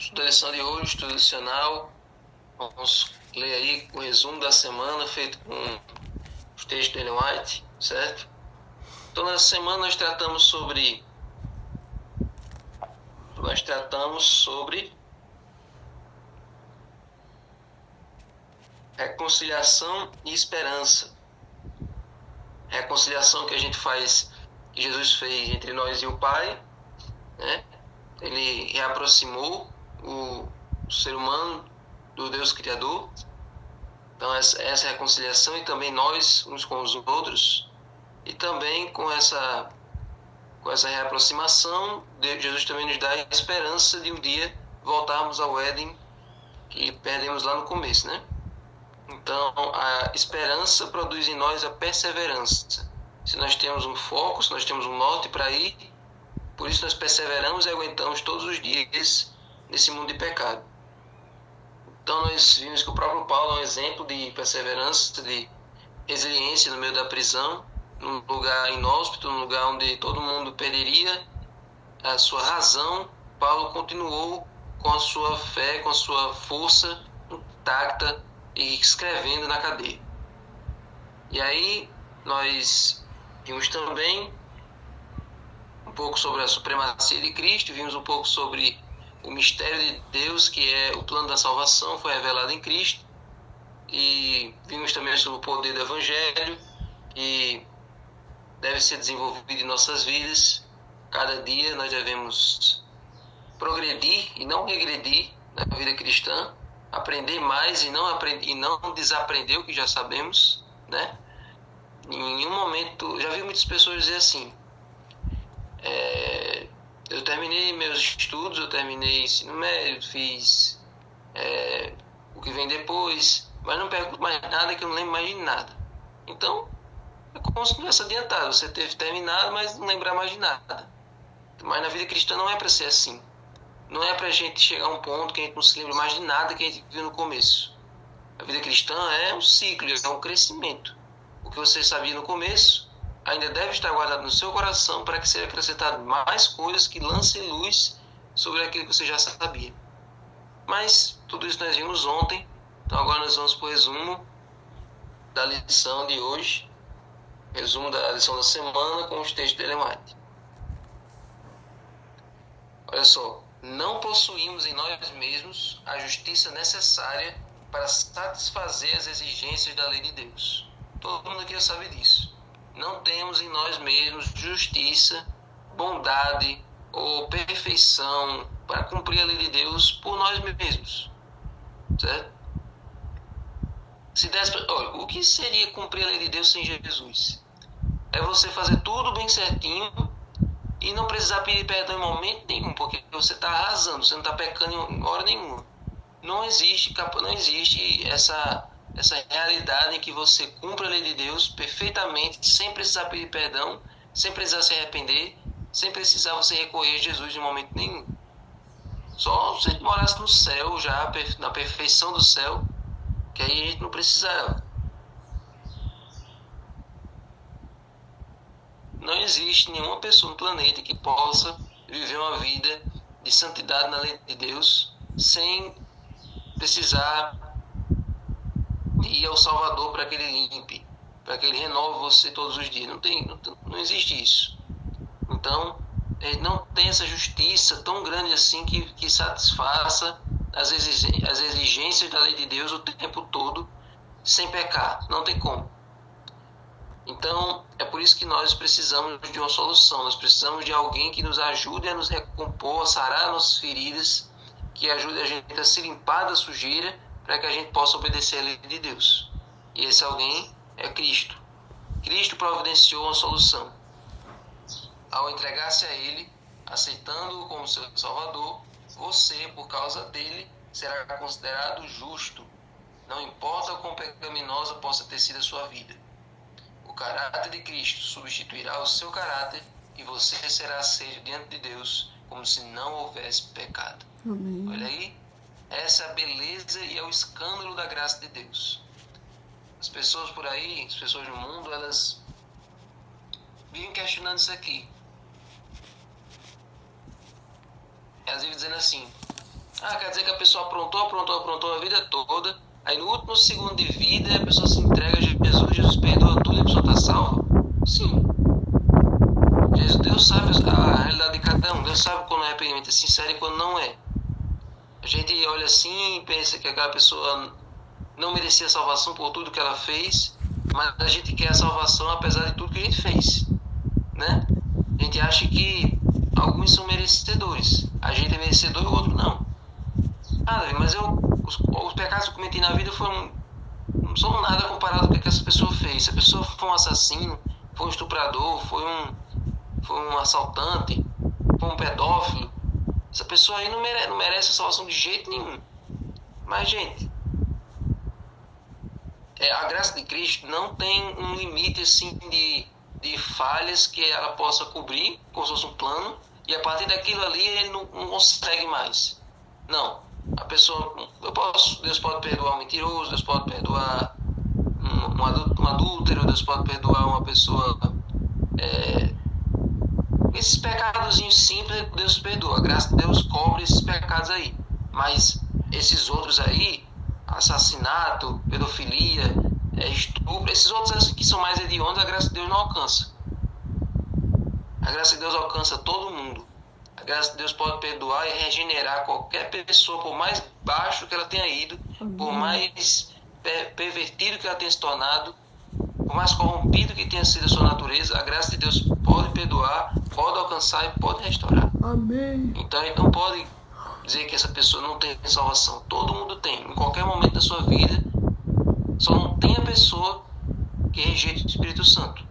Estudo a lição de hoje, estudo adicional. Vamos ler aí o resumo da semana feito com os textos de Ellen White, certo? Então, nessa semana nós tratamos sobre reconciliação e esperança. Reconciliação que a gente faz, que Jesus fez entre nós e o Pai, né? Ele reaproximou o ser humano do Deus Criador. Então essa reconciliação, e também nós uns com os outros, e também com essa reaproximação, Jesus também nos dá a esperança de um dia voltarmos ao Éden que perdemos lá no começo, né? Então a esperança produz em nós a perseverança. Se nós temos um foco, se nós temos um norte para ir, por isso nós perseveramos e aguentamos todos os dias nesse mundo de pecado. Então nós vimos que o próprio Paulo é um exemplo de perseverança, de resiliência no meio da prisão, num lugar inóspito, num lugar onde todo mundo perderia a sua razão. Paulo continuou com a sua fé, com a sua força intacta e escrevendo na cadeia. E aí nós vimos também um pouco sobre a supremacia de Cristo, vimos um pouco sobre o mistério de Deus, que é o plano da salvação, foi revelado em Cristo. E vimos também sobre o poder do Evangelho, que deve ser desenvolvido em nossas vidas. Cada dia nós devemos progredir e não regredir na vida cristã, aprender mais e não desaprender o que já sabemos, né? Em nenhum momento, já vi muitas pessoas dizer assim: eu terminei meus estudos, eu terminei ensino médio, fiz o que vem depois, mas não pergunto mais nada, que eu não lembro mais de nada. Então, é como se não tivesse adiantado. Você teve terminado, mas não lembrar mais de nada. Mas na vida cristã não é para ser assim. Não é para a gente chegar a um ponto que a gente não se lembra mais de nada que a gente viu no começo. A vida cristã é um ciclo, é um crescimento. O que você sabia no começo ainda deve estar guardado no seu coração para que seja acrescentado mais coisas que lancem luz sobre aquilo que você já sabia. Mas tudo isso nós vimos ontem, então agora nós vamos para o resumo da lição de hoje, resumo da lição da semana com os textos de Ellen White. Olha só, não possuímos em nós mesmos a justiça necessária para satisfazer as exigências da lei de Deus. Todo mundo aqui já sabe disso. Não temos em nós mesmos justiça, bondade ou perfeição para cumprir a lei de Deus por nós mesmos, certo? Olha, o que seria cumprir a lei de Deus sem Jesus? É você fazer tudo bem certinho e não precisar pedir perdão em momento nenhum, porque você está arrasando, você não está pecando em hora nenhuma. Não existe essa realidade em que você cumpre a lei de Deus perfeitamente, sem precisar pedir perdão, sem precisar se arrepender, sem precisar você recorrer a Jesus em momento nenhum. Só se a gente morasse no céu já, na perfeição do céu, que aí a gente não precisava. Não existe nenhuma pessoa no planeta que possa viver uma vida de santidade na lei de Deus sem precisar ir ao Salvador para que ele limpe, para que ele renove você todos os dias. Não existe isso. Então, não tem essa justiça tão grande assim que satisfaça as exigências da lei de Deus o tempo todo, sem pecar. Não tem como. Então, é por isso que nós precisamos de uma solução. Nós precisamos de alguém que nos ajude a nos recompor, a sarar nossas feridas, que ajude a gente a se limpar da sujeira, para que a gente possa obedecer a lei de Deus. E esse alguém é Cristo. Cristo providenciou uma solução. Ao entregar-se a Ele, aceitando-o como seu Salvador, você, por causa dele, será considerado justo. Não importa o quão pecaminosa possa ter sido a sua vida. O caráter de Cristo substituirá o seu caráter e você será aceito diante de Deus como se não houvesse pecado. Amém. Olha aí, essa é a beleza e é o escândalo da graça de Deus. As pessoas por aí, as pessoas no mundo, elas vivem questionando isso aqui. Elas vivem dizendo assim: Quer dizer que a pessoa aprontou a vida toda, aí no último segundo de vida a pessoa se entrega a Jesus perdoa tudo e a pessoa está salva? Sim. Deus sabe a realidade de cada um, Deus sabe quando o arrependimento é sincero e quando não é. A gente olha assim e pensa que aquela pessoa não merecia salvação por tudo que ela fez, mas a gente quer a salvação apesar de tudo que a gente fez, né? A gente acha que alguns são merecedores, a gente é merecedor e o outro não. Mas os pecados que eu cometi na vida não são nada comparado com o que essa pessoa fez. Se a pessoa foi um assassino, foi um estuprador, foi um assaltante, foi um pedófilo, essa pessoa aí não merece a salvação de jeito nenhum. Mas, gente, a graça de Cristo não tem um limite assim de falhas que ela possa cobrir, como se fosse um plano, e a partir daquilo ali ele não consegue mais. Não. A pessoa, Deus pode perdoar um mentiroso, Deus pode perdoar um adúltero, Deus pode perdoar uma pessoa. Esses pecadozinhos simples, Deus perdoa. A graça de Deus cobre esses pecados aí. Mas esses outros aí, assassinato, pedofilia, estupro, esses outros assim, que são mais hediondos, a graça de Deus não alcança. A graça de Deus alcança todo mundo. A graça de Deus pode perdoar e regenerar qualquer pessoa, por mais baixo que ela tenha ido, por mais pervertido que ela tenha se tornado, por mais corrompido que tenha sido a sua natureza, a graça de Deus pode perdoar, pode alcançar e pode restaurar. Amém. Então a gente não pode dizer que essa pessoa não tem salvação. Todo mundo tem. Em qualquer momento da sua vida, só não tem a pessoa que rejeita o Espírito Santo.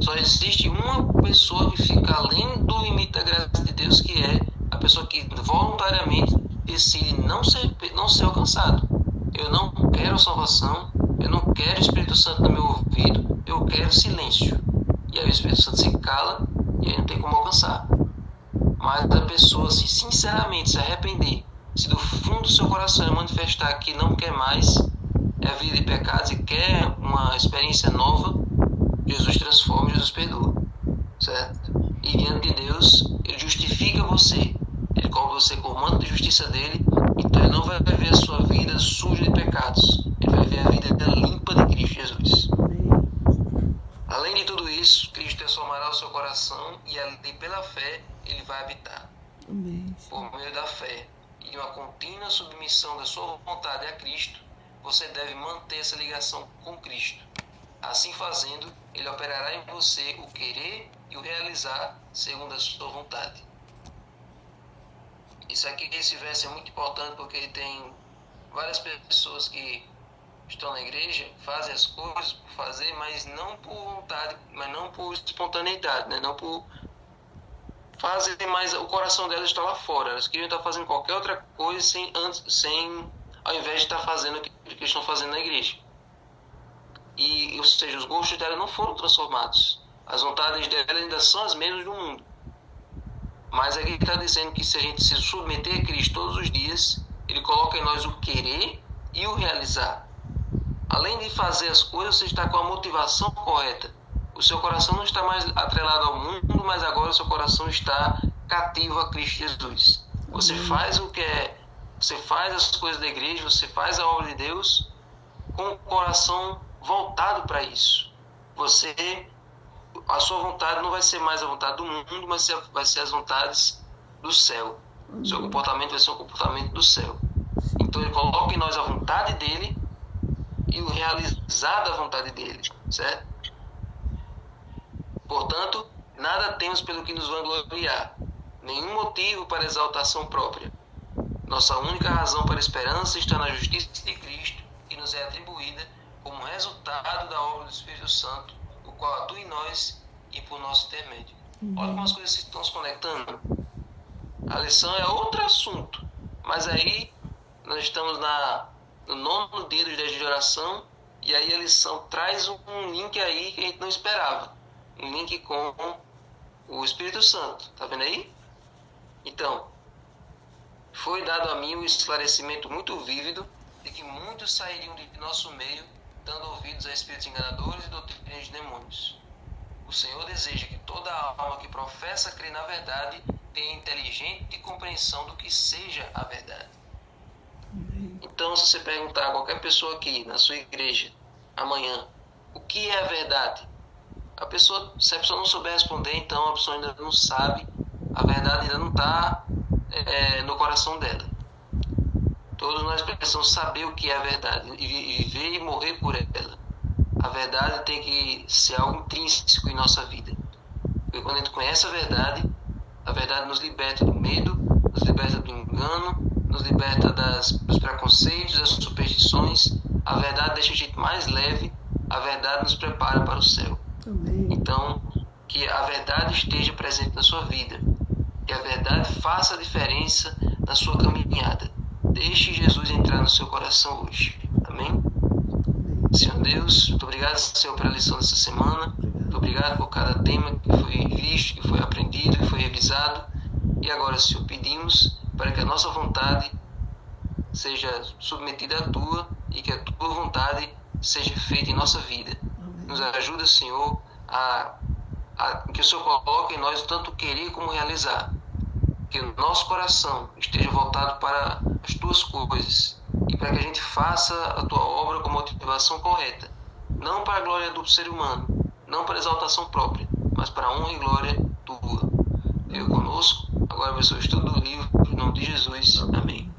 Só existe uma pessoa que fica além do limite da graça de Deus, que é a pessoa que voluntariamente decide não ser alcançado. Eu não quero salvação, eu não quero o Espírito Santo no meu ouvido, eu quero silêncio. E aí o Espírito Santo se cala e aí não tem como alcançar. Mas a pessoa, se sinceramente se arrepender, se do fundo do seu coração manifestar que não quer mais a vida de pecados e quer uma experiência nova, Jesus transforma, Jesus perdoa, certo? E diante de Deus, Ele justifica você, Ele coloca você com o manto de justiça dEle, então Ele não vai ver a sua vida suja de pecados, Ele vai ver a vida limpa de Cristo Jesus. Além de tudo isso, Cristo transformará o seu coração e ali pela fé Ele vai habitar. Amém. Por meio da fé e uma contínua submissão da sua vontade a Cristo, você deve manter essa ligação com Cristo. Assim fazendo, Ele operará em você o querer e o realizar segundo a sua vontade. Esse verso é muito importante porque tem várias pessoas que estão na igreja, fazem as coisas por fazer, mas não por vontade, mas não por espontaneidade, né? Não por fazer, mas o coração delas está lá fora. Elas queriam estar fazendo qualquer outra coisa ao invés de estar fazendo o que eles estão fazendo na igreja. Ou seja, os gostos dela não foram transformados. As vontades dela ainda são as mesmas do mundo. Mas aqui está dizendo que se a gente se submeter a Cristo todos os dias, Ele coloca em nós o querer e o realizar. Além de fazer as coisas, você está com a motivação correta. O seu coração não está mais atrelado ao mundo, mas agora o seu coração está cativo a Cristo Jesus. Você faz você faz as coisas da igreja, você faz a obra de Deus com o coração voltado para isso. A sua vontade não vai ser mais a vontade do mundo, mas vai ser as vontades do céu. O seu comportamento vai ser um comportamento do céu. Então Ele coloca em nós a vontade dEle e o realizar da vontade dEle, certo? Portanto, nada temos pelo que nos vangloriar, nenhum motivo para exaltação própria. Nossa única razão para a esperança está na justiça de Cristo, que nos é atribuída como resultado da obra do Espírito Santo, o qual atua em nós e por nosso intermédio. Olha como as coisas estão se conectando. A lição é outro assunto, mas aí nós estamos no 9º dia dos 10 dias de oração, e aí a lição traz um link aí que a gente não esperava. Um link com o Espírito Santo, tá vendo aí? Então, foi dado a mim um esclarecimento muito vívido de que muitos sairiam de nosso meio, dando ouvidos a espíritos enganadores e doutrinas de demônios. O Senhor deseja que toda alma que professa crer na verdade tenha inteligente compreensão do que seja a verdade. Então, se você perguntar a qualquer pessoa aqui na sua igreja amanhã, o que é a verdade? Se a pessoa não souber responder, então a pessoa ainda não sabe, a verdade ainda não está no coração dela. Todos nós precisamos saber o que é a verdade e viver e morrer por ela. A verdade tem que ser algo intrínseco em nossa vida. Porque quando a gente conhece a verdade nos liberta do medo, nos liberta do engano, nos liberta dos preconceitos, das superstições. A verdade deixa a gente mais leve, a verdade nos prepara para o céu. Amém. Então, que a verdade esteja presente na sua vida. Que a verdade faça a diferença na sua caminhada. Deixe Jesus entrar no seu coração hoje. Amém? Senhor Deus, muito obrigado, Senhor, pela lição dessa semana. Muito obrigado por cada tema que foi visto, que foi aprendido, que foi revisado. E agora, Senhor, pedimos para que a nossa vontade seja submetida à Tua e que a Tua vontade seja feita em nossa vida. Nos ajuda, Senhor, que o Senhor coloque em nós tanto querer como realizar. Que o nosso coração esteja voltado para as Tuas coisas e para que a gente faça a Tua obra com motivação correta. Não para a glória do ser humano, não para a exaltação própria, mas para a honra e glória Tua. Eu conosco, agora vai ser o estudo do livro, em nome de Jesus. Amém.